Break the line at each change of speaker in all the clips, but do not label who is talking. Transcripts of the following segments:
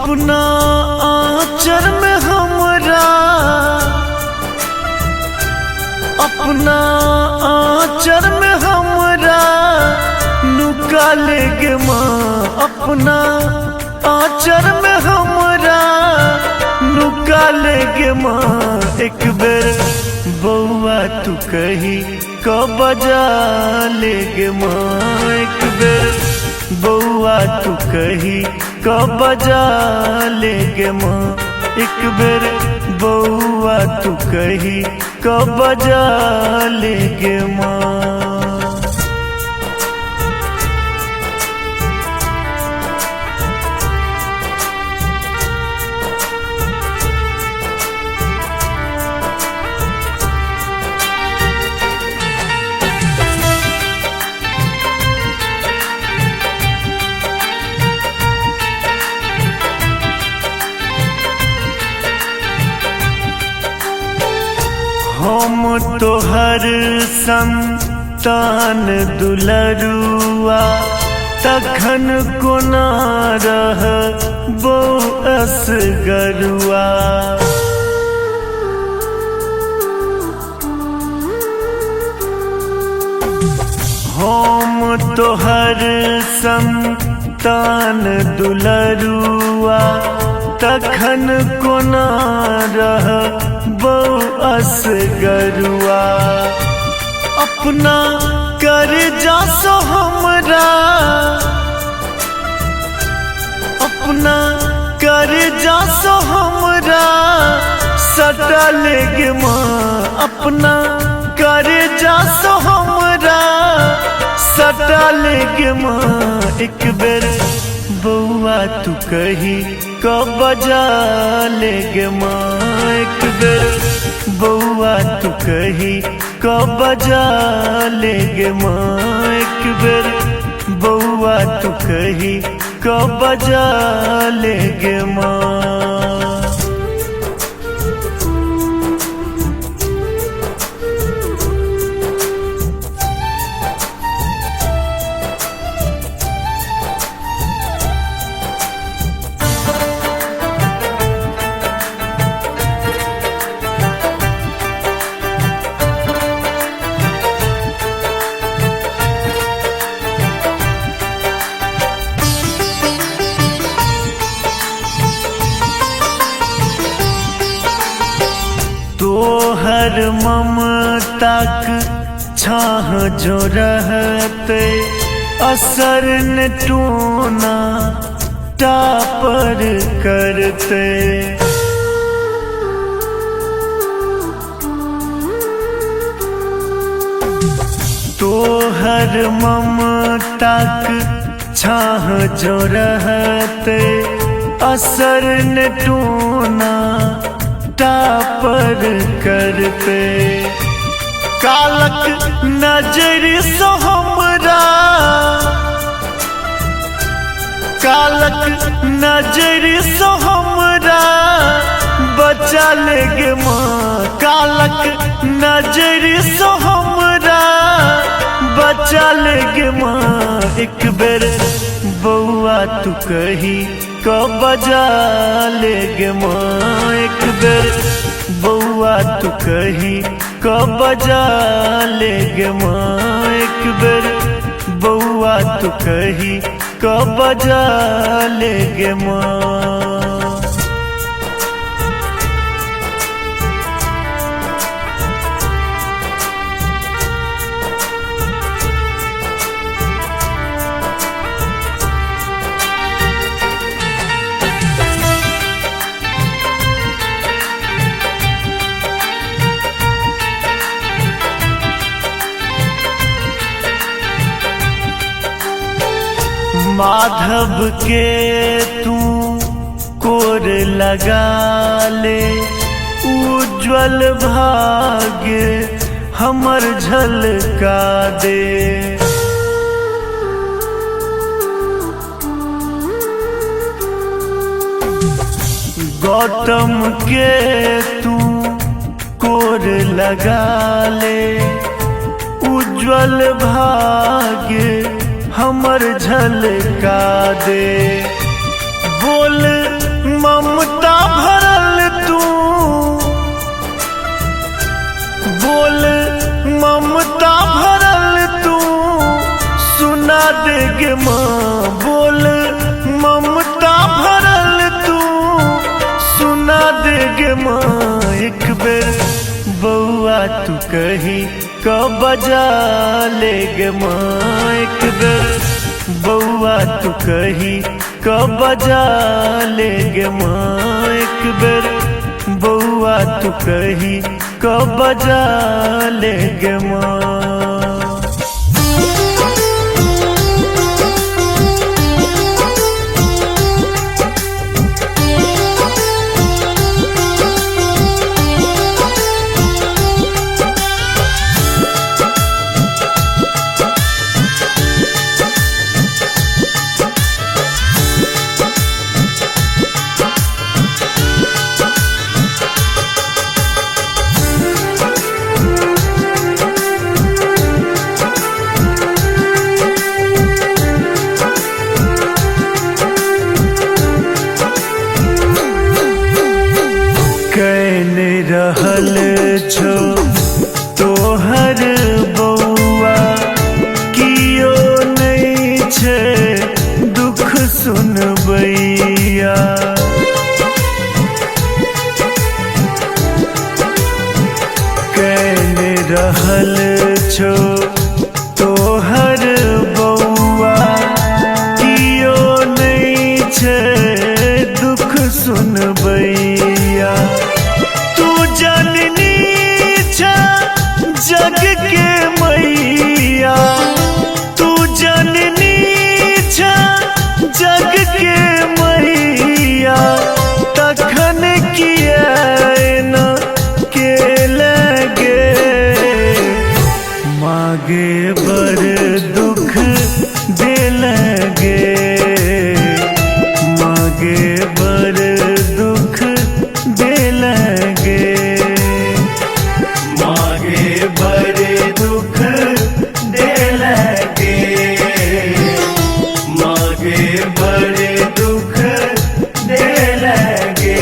अपना आँचर में हमरा, अपना आँचर में हमरा नुका लेगे माँ, अपना आँचर में हमरा नुका लेगे माँ। एक बेर बउआ तू कही कब बजा लेगे माँ, एक बेर बउआ तू कही कब बजा लेगे माँ, एक बेर बउआ तू कही कब बजा लेगे माँ। हम तोहर संतान दुलरुआ, तखन कोना रह बउअस गरुआ। हम तोहर संतान दुलरुआ, तखन कोना रह बउअस गरुआ। अपना कर जासो हमरा, अपना कर जासो हमरा सटा लेगे माँ, अपना कर जासो हमरा सटा लेगे माँ। एक बेर बउआ तू कही कब बजा लेगे माँ, एक बेर बउआ तू कही कब बजा लेगे माँ, एक बेर बउआ तू कही कब बजा लेगे माँ। तोहर ममताक छाह जो रहते, असर न टूना टापर करते। तोहर ममताक छाह जो रहते, असर न टूना टापर करते। कालक नजर सो हमरा, कालक नजर सो हमरा बचा लेगे माँ, कालक नजर सो हमरा बचा लेगे माँ। एक बेर बउआ तू कही कब बजा लेगे माँ, एक बेर बउआ तू कही कब बजा लेगे माँ, एक बेर बउआ तू कही कब बजा लेगे माँ। माधव के तू कोर लगा ले, उज्ज्वल भाग्य हमर झलका दे। गौतम के तू कोर लगा ले, उज्ज्वल भाग्य हमर झलका दे। बोल ममता भरल तू बोल, ममता भरल तू सुना देगे माँ बोल, ममता भरल तू सुना देगे माँ। एक बेर बउआ तू कही क बजा लेगे माँ, एक बेर बउआ तू कही क बजा लेगे माँ, एक बेर बउआ तू कही क बजा लेगे माँ। कैने रहल छो तोहर बउआ, कियो नहीं छे दुख सुनबैया। कैने रहल छो तोहर बउआ, कियो नहीं छे दुख सुनबैया। जननी छ जग के मैया, तू जननी छ जग के मैया, तखन किया न के लगे मागे बर दुख दे लगे, मागे बर दुख दे लगे, मागे बड़े दुख दे लगे, मागे बड़े दुख दे लगे।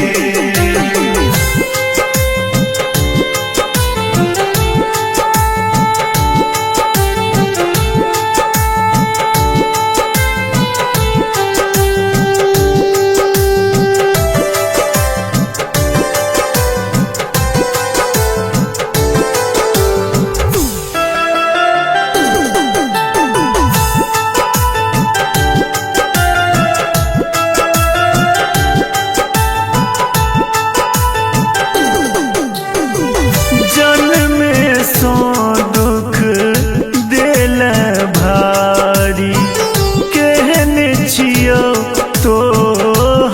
तो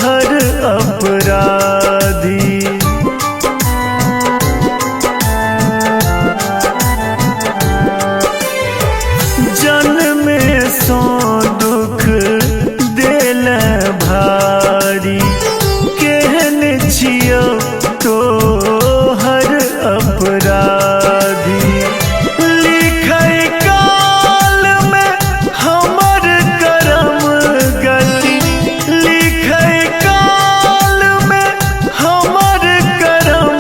हर अपराधी जन्म में सो दुख देल भारी, कहने छियो तो हर अपराधी। लिखे काल में हमर करम गति, लिखे काल में हमर करम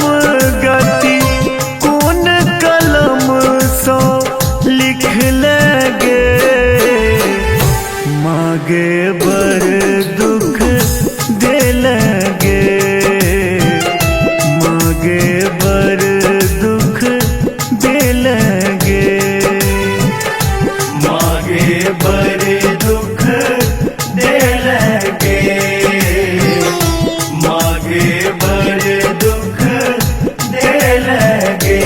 गति, कौन कलम सो लिख लगे मागे बर दुख दे लगे, मागे बर दुख दे लगे, मागे बर दुख दे लगे, मागे बर दुख दे लगे।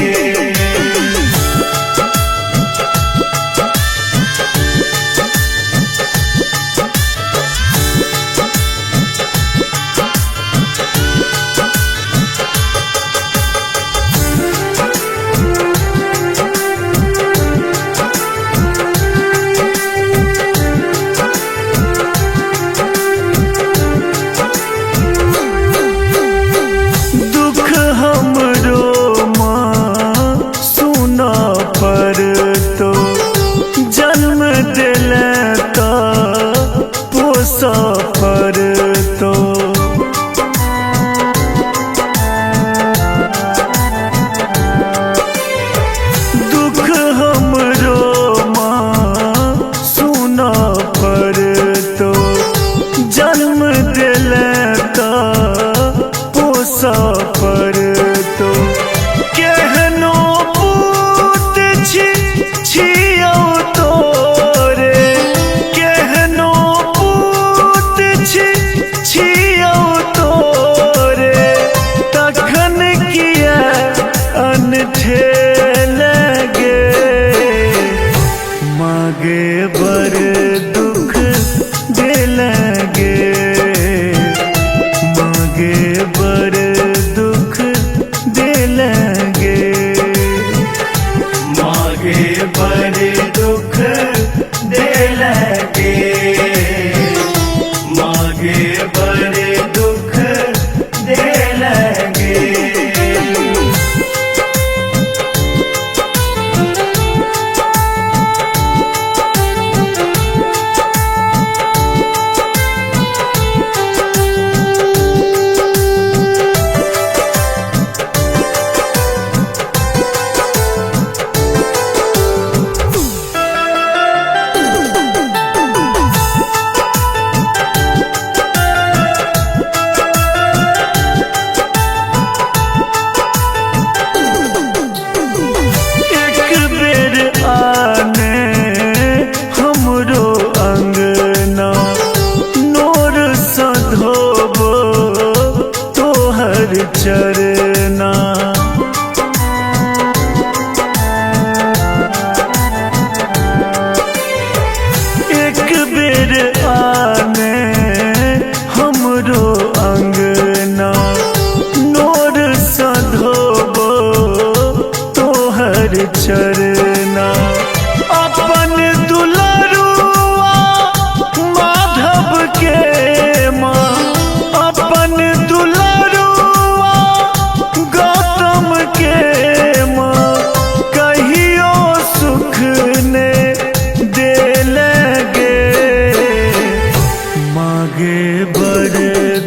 मागे बड़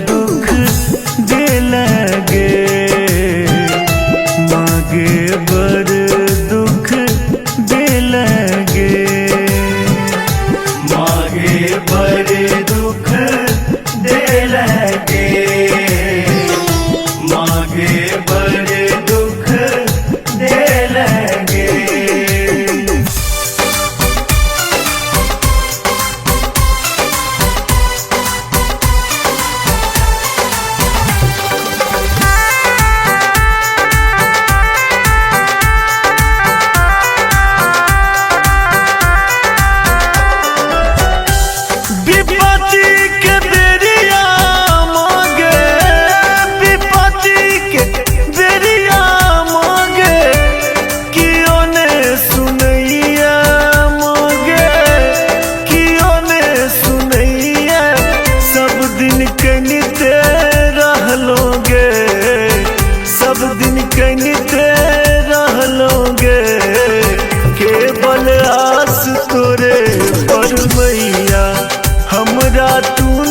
दुख दे लगे, मागे बड़ दुख दे लगे, मागे बड़ दुख दे लगे, मागे बड़ दुख दे लगे। विपत्ति के बेरिया मांगे, विपत्ति के बेरिया मांगे, कियो ने सुनैया मांगे, कियो ने सुनैया। सब दिन कनिते रहलोगे, सब दिन कनिते रहलोगे, केवल आस तोरे पर मैया हमरा तू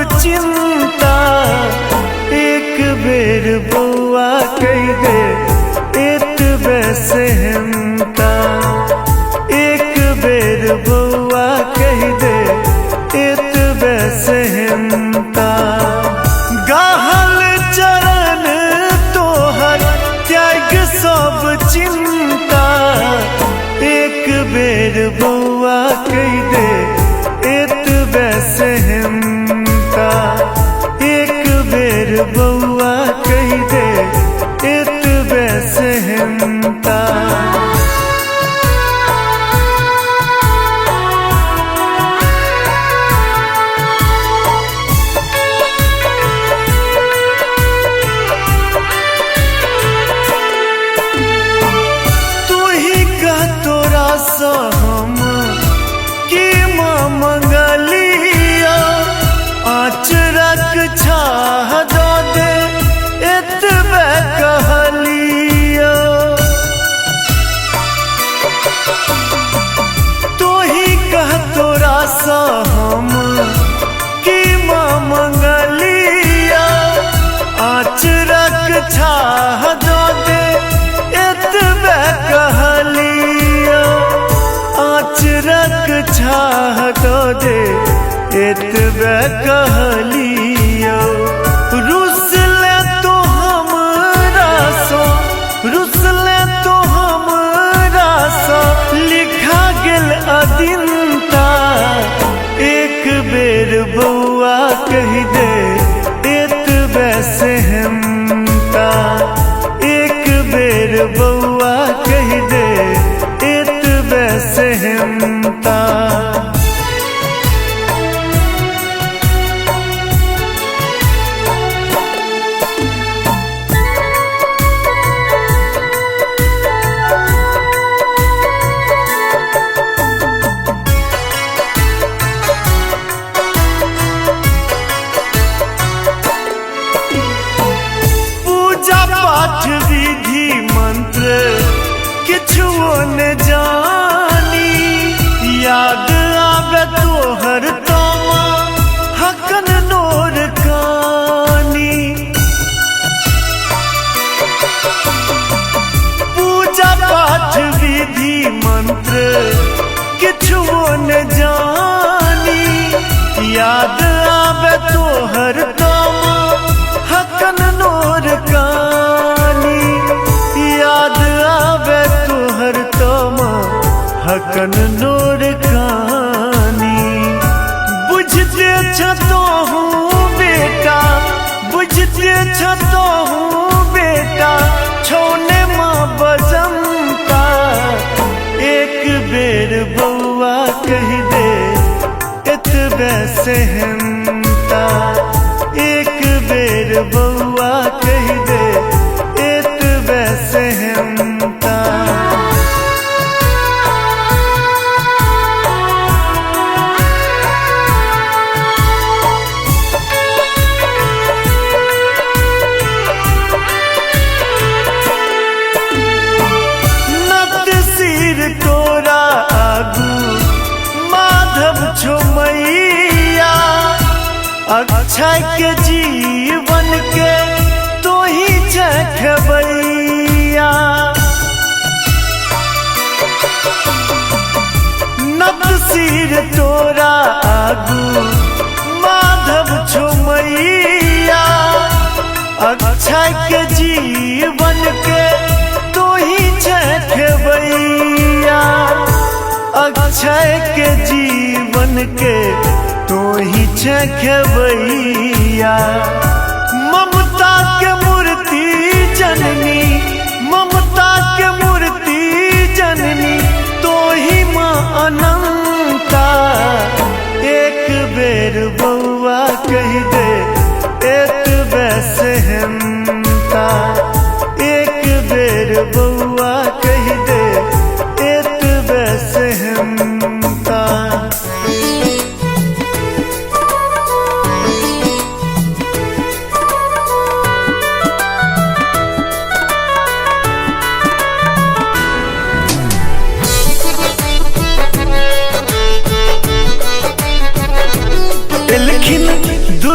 चिंता एक बेर बउआ कह दे एतबे सहमता एक बेर बउआ कह दे एतबे सहमता गाहल चरण तोहर त्याग सब चिंता एक बेर बउआ कह दे एतबे सहमता एक बेर बउआ कह दे एतबे सहमता हम की माँ मंगलिया आचरक छाह दो दे एतबे कहलिया तो ही कह तोरा सा हम की माँ मंगलिया आचरक छाह दो दे एतबे कहलिया आचरक छाह दो दे एतबे कहलियो रुसले तो हमरा सो रुसले तो हमरा सो लिखा गेल अदिनता एक बेर बउआ कह दे एतबे सहमता एक बेर बउआ कह दे एतबे सहमता पाठ विधि मंत्र किछुओ न जानी याद आवे तोहर तोमा हकन नोर कानी पूजा पाठ विधि मंत्र किछुओ न जानी याद आवे तोहर तोमा हकन नोर कानी याद आवे तोहर तोमा हकन नोर कानी बुझते छतो हूँ बेटा बुझते छतो हूँ बेटा छोने माँ बजमता एक बेर बउआ कह दे एतबे सहमता एक बेर बउआ कह दे एतबे सहमता नत सिर तोरा आगू माधव छो मैया अक्षय के जीवन के तो ही चखबैया नत सिर तोरा आगू माधव छो मैया अक्षय के जीवन के तो ही चखबैया अक्षय के जीवन के तो ही चखबैया ममता के मूर्ति जननी ममता के मूर्ति जननी तो ही माँ अनंता एक बेर बउआ कह दे एतबे सहमता एक बेर बउआ कह दे एतबे सहमता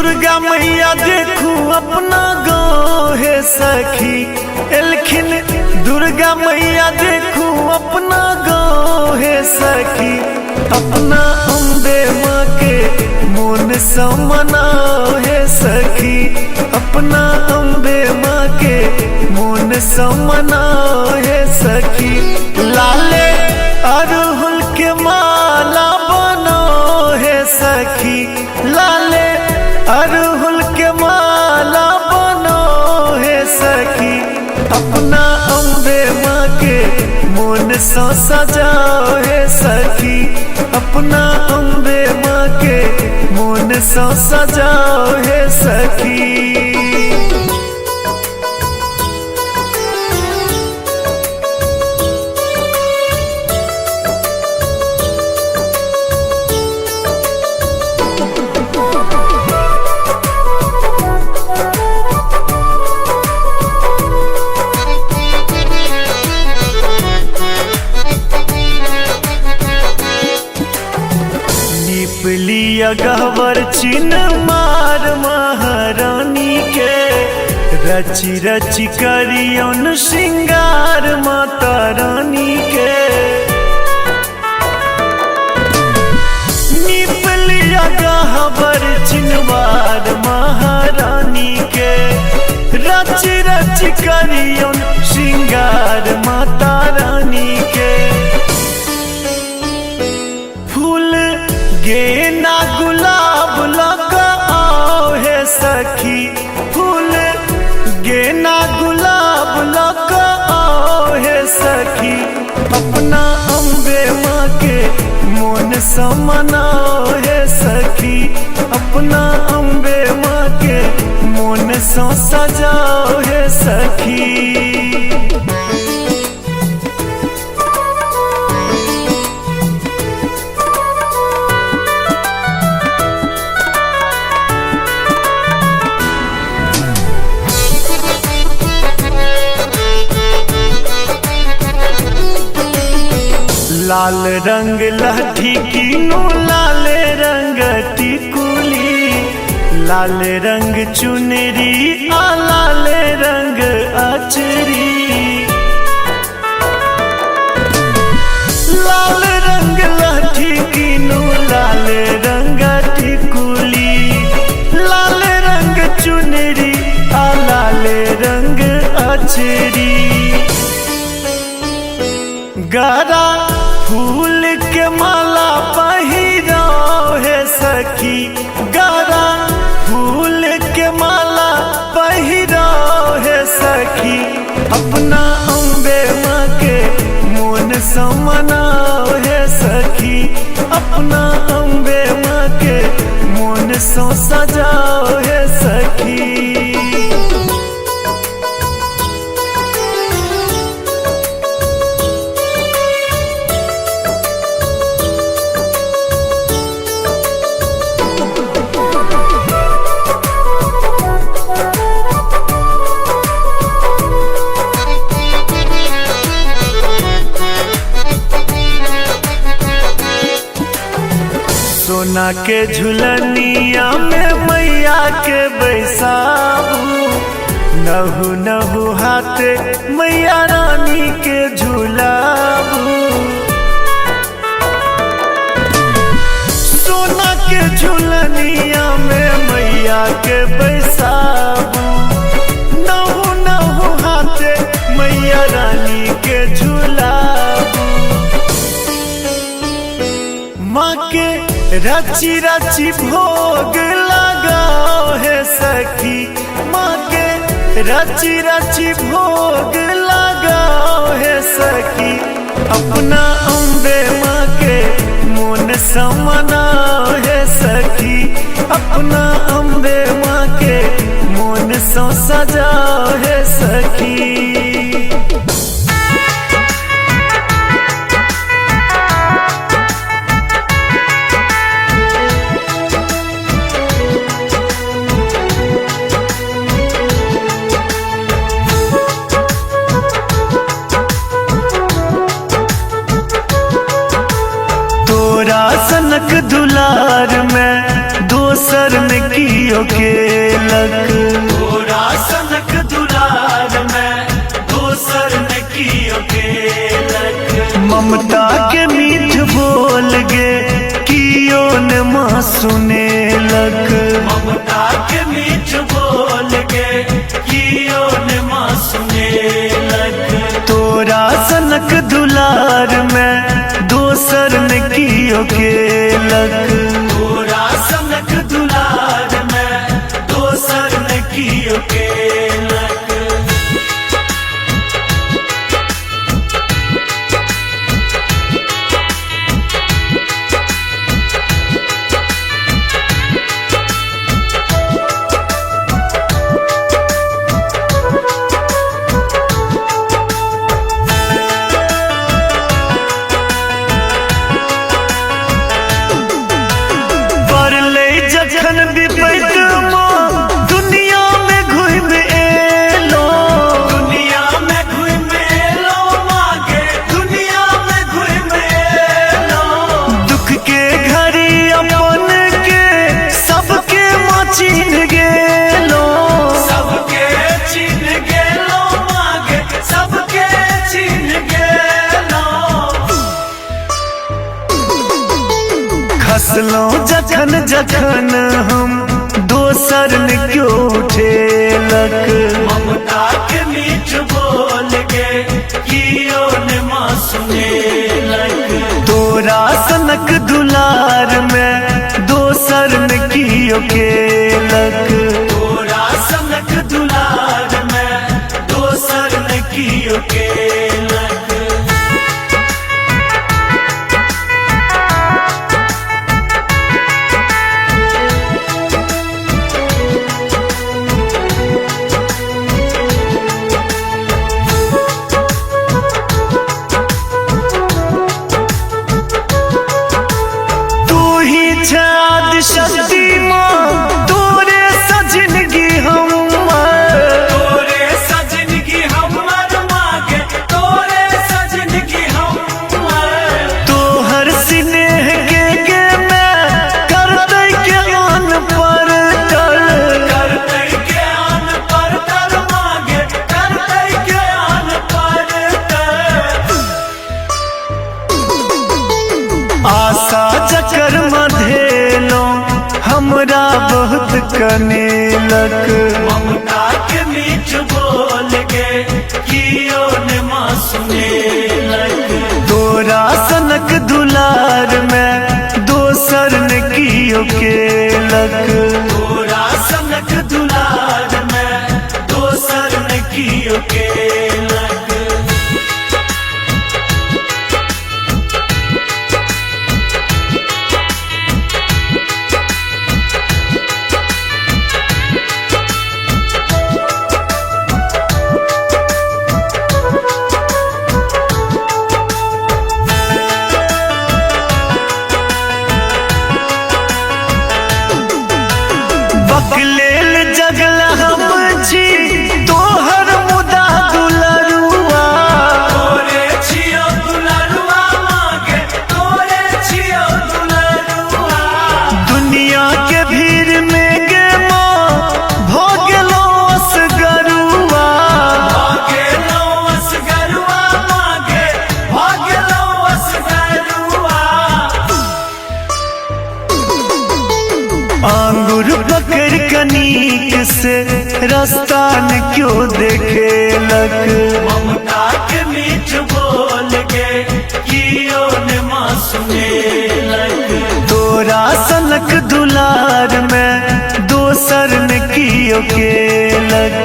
दुर्गा मैया देखू अपना गाँव है सखी एलखिन। दुर्गा मैया देखू अपना गाँव है सखी, अपना अम्बे माँ के मोन समनाओ है सखी, अपना अम्बे माँ के मोन समनाओ है सखी। लाले अरहुल के माला बनो है सखी, लाले अरहुल के माला बनो है सखी, अपना अम्बे माँ के मोन सो सजाओ है सखी, अपना अम्बे माँ के मोन सो सजाओ है सखी। लिया गहवर चिन्ह मार महारानी के, रची रची करियन श्रृंगार माता रानी के। नीप लिया गहवर चिन्ह मार महारानी के, रची रची करियन श्रृंगार माता रानी के। फूल गेना गुलाब लगाओ है सखी, फूल गेना गुलाब लगाओ है सखी, अपना अम्बे माँ के मोन समनाओ है सखी, अपना अम्बे माँ के मोन सो सजाओ है सखी। लाल रंग लहठी कीनू लाल रंग टिकुली, लाल रंग चुनरी आ लाल रंग अचरी। लाल रंग लहठी कीनू लाल रंग टिकुली, लाल रंग चुनरी आ लाल रंग अचरी। गरा फूल के माला पहिराओ है सखी, गरा फूल के माला पहिराओ है सखी, अपना अम्बे माँ के मोन समनाओ है सखी, अपना अम्बे माँ के मोन सो सजाओ है सखी। सोना के झुलनिया में मैया के बैसाबू, नहु नहु हाथे मैया रानी के झुलाबू। सोना के झुलनिया में मैया के बैसाबू, नहु नहु हाथे मैया रानी के झुलाबू। माँ के रची रची भोग लगाओ है सखी, माँ के रची रची भोग लगाओ है सखी, अपना अम्बे माँ के मोन समनाओ है सखी, अपना अम्बे माँ के मोन सो सजाओ है सखी। सनक दुलार में दोसर ने कियो के लक तोरा सनक दुलार में दोसर ने कियो के लक ममता के मीठ बोल गे कियो ने माँ सुने लक ममता के मीठ बोल गे कियो ने माँ सुने लक तोरा सनक दुलार में दोसर ने कियो के लक तोरा सनक दुलार में दोसर ने कियो के लक जखन विपैत माँ दुनिया में घुम एलो दुनिया में घुम एलो मागे दुनिया में घुम एलो दुख के घड़ी अपन के सबके माँ छीन गेलो सबके छीन गेलो मागे सबके छीन गेलो खसलो जखन जखन हम दोसर ने क्यों उठेलक ममता के मीठ बोल गे कियो ने माँ सुनेलक तोरा सनक दुलार में दोसर ने कियो केलक तोरा सनक दुलार में दोसर ने कियो केलक शक्ति माँ तोरे सजनगी हमर तोरे सजनगी हमर मागे तोरे सजनगी हमर तोहर स्नेह के मैं करते के आन पर करते के आन पर मागे करते के आन पर आशा चक्कर मधेलो हमरा बहुत कनेलक ममता के मीठ बोल गे कियो ने माँ सुनेलक तोरा सनक दुलार में दोसर ने कियो केलक तोरा सनक दुलार में दोसर ने कियो केलक बकलेल जगला हम छी तोहर मुदा दुलरुआ तोरे छियो दुलरुआ मागे तोरे छियो दुलरुआ दुनिया के भीड़ में गे माँ भो गेलो असगरुआ भागेलो असगरुआ मागे भागेलो असगरुआ आंगुर पकड़ कनीक से रास्ता न क्यों देखेलक ममता के मीठ बोल गे कियो ने माँ सुनेलक तोरा सनक दुलार में दोसर ने कियो केलक